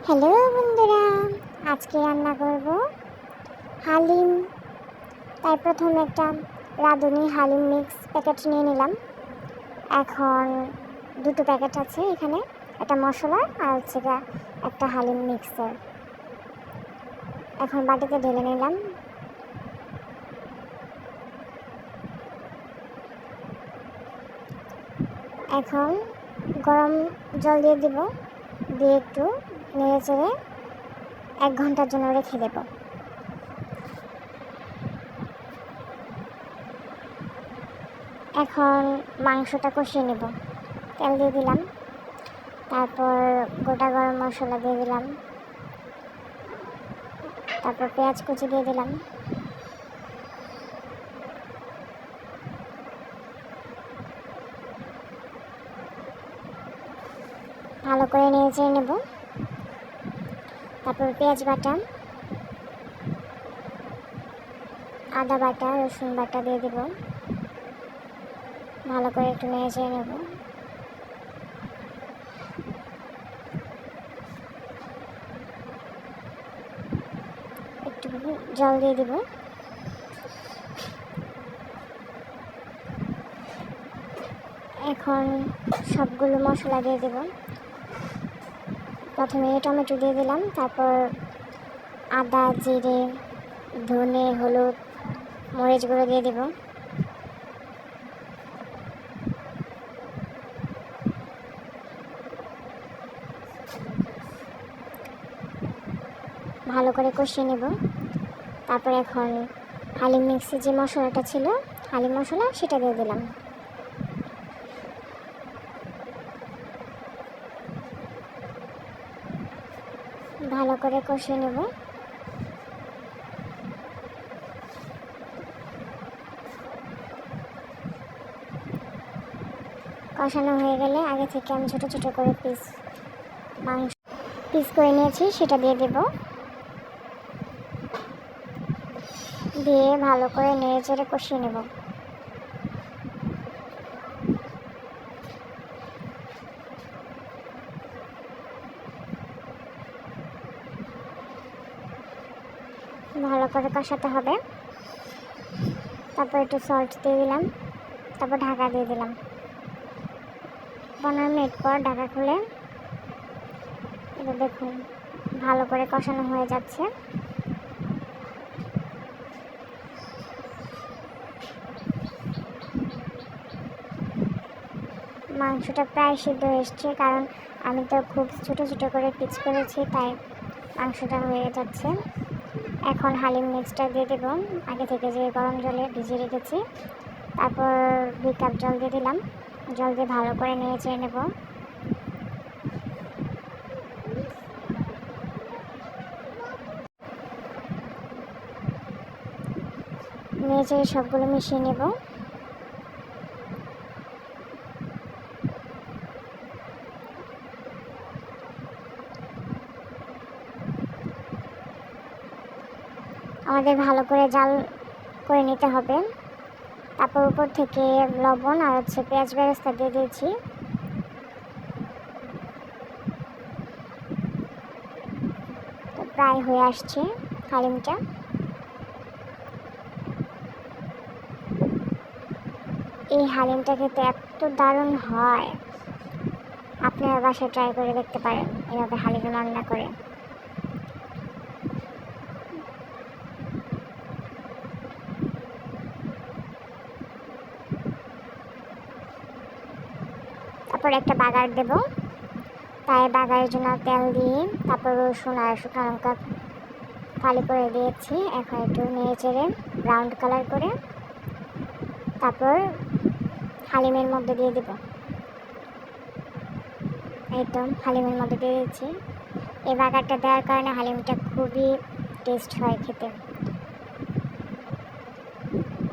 Hello বন্ধুরা, আজকে রান্না করব হালিম। তাই প্রথমে একটা রাঁধুনি হালিম মিক্স প্যাকেট নিয়ে নিলাম। এখন দুটো প্যাকেট আছে এখানে, একটা মশলা আর হচ্ছে একটা হালিম মিক্সার। এখন বাটিতে ঢেলে নিলাম। এখন গরম জল দিয়ে দিব, দিয়ে একটু নেড়ে চেড়ে 1 ঘন্টার জন্য রেখে দেব। এখন মাংসটা কষিয়ে নেব। তেল দিয়ে দিলাম, তারপর গোটা গরম মশলা দিয়ে দিলাম, তারপর পেঁয়াজ কুচি দিয়ে দিলাম, ভালো করে নেড়ে নেব। তারপর পেঁয়াজ বাটা, আদা বাটা, রসুন বাটা দিয়ে দেব, ভালো করে একটু নেড়ে নেব। একটু জল দিয়ে দেব। এখন সবগুলো মশলা দিয়ে দেব। প্রথমে টমেটো দিয়ে দিলাম, তারপর আদা, জিরে, ধনে, হলুদ, মরিচ গুঁড়ো দিয়ে দেব। ভালো করে কষিয়ে নেব। তারপর এখন হালিম মিক্সে যে মশলাটা ছিল, হালিম মশলা, সেটা দিয়ে দিলাম। ভালো করে কষিয়ে নেব। কষানো হয়ে গেলে আগে থেকে আমি ছোট ছোট করে মাংস পিস করে নিয়েছি, সেটা দিয়ে দেব। দিয়ে ভালো করে নেড়ে চেড়ে কষিয়ে নেব। ভালো করে কষাতে হবে। তারপর একটু সল্ট দিয়ে দিলাম, তারপর ঢাকা দিয়ে দিলাম। 15 মিনিট পর ঢাকা খুলে এটা দেখুন ভালো করে কষানো হয়ে যাচ্ছে। মাংসটা প্রায় সিদ্ধ এসছে, কারণ আমি তো খুব ছোট ছোট করে পিস করেছি, তাই মাংসটা হয়ে যাচ্ছে। এখন হালিম মিক্সটা দিয়ে দেব, আগে থেকে যে গরম জলে ভিজিয়ে রেখেছি। তারপর 2 কাপ জল দিয়ে দিলাম। জল দিয়ে ভালো করে নেড়ে চেড়ে নেব। নেড়ে চেড়ে সবগুলো মিশিয়ে নেব। আমাদের ভালো করে জাল করে নিতে হবে। তারপর উপর থেকে লবণ আর পেঁয়াজ বেরেস্তা দিয়ে দিয়েছি। তো প্রায় হয়ে আসছে হালিমটা। এই হালিমটা খেতে এত দারুণ হয়, আপনারা বাসায় ট্রাই করে দেখতে পারেন এভাবে হালিম রান্না করে। তারপর একটা বাগার দেব, তাই বাগারের জন্য তেল দিয়ে তারপর রসুন আর শুকনো লঙ্কা ফালি করে দিয়েছি। এখন একটু নেড়ে চেড়ে ব্রাউন কালার করে তারপর হালিমের মধ্যে দিয়ে দেব। একদম হালিমের মধ্যে দিয়ে দিচ্ছি। এই বাগারটা দেওয়ার কারণে হালিমটা খুবই টেস্ট হয়, খেতে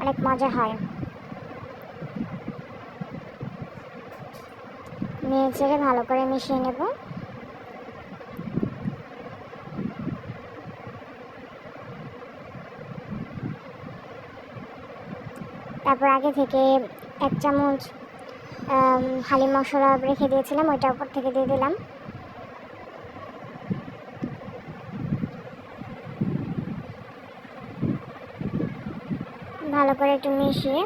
অনেক মজা হয়। নেড়ে চেড়ে ভালো করে মিশিয়ে নেব। তারপর আগে থেকে 1 চামচ হালিম মশলা রেখে দিয়েছিলাম, ওইটা উপর থেকে দিয়ে দিলাম। ভালো করে একটু মিশিয়ে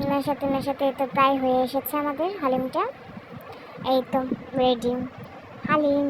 মেশাতে মেশাতে তো প্রায় হয়ে এসেছে আমাদের হালিমটা। এই তো রেডি হালিম।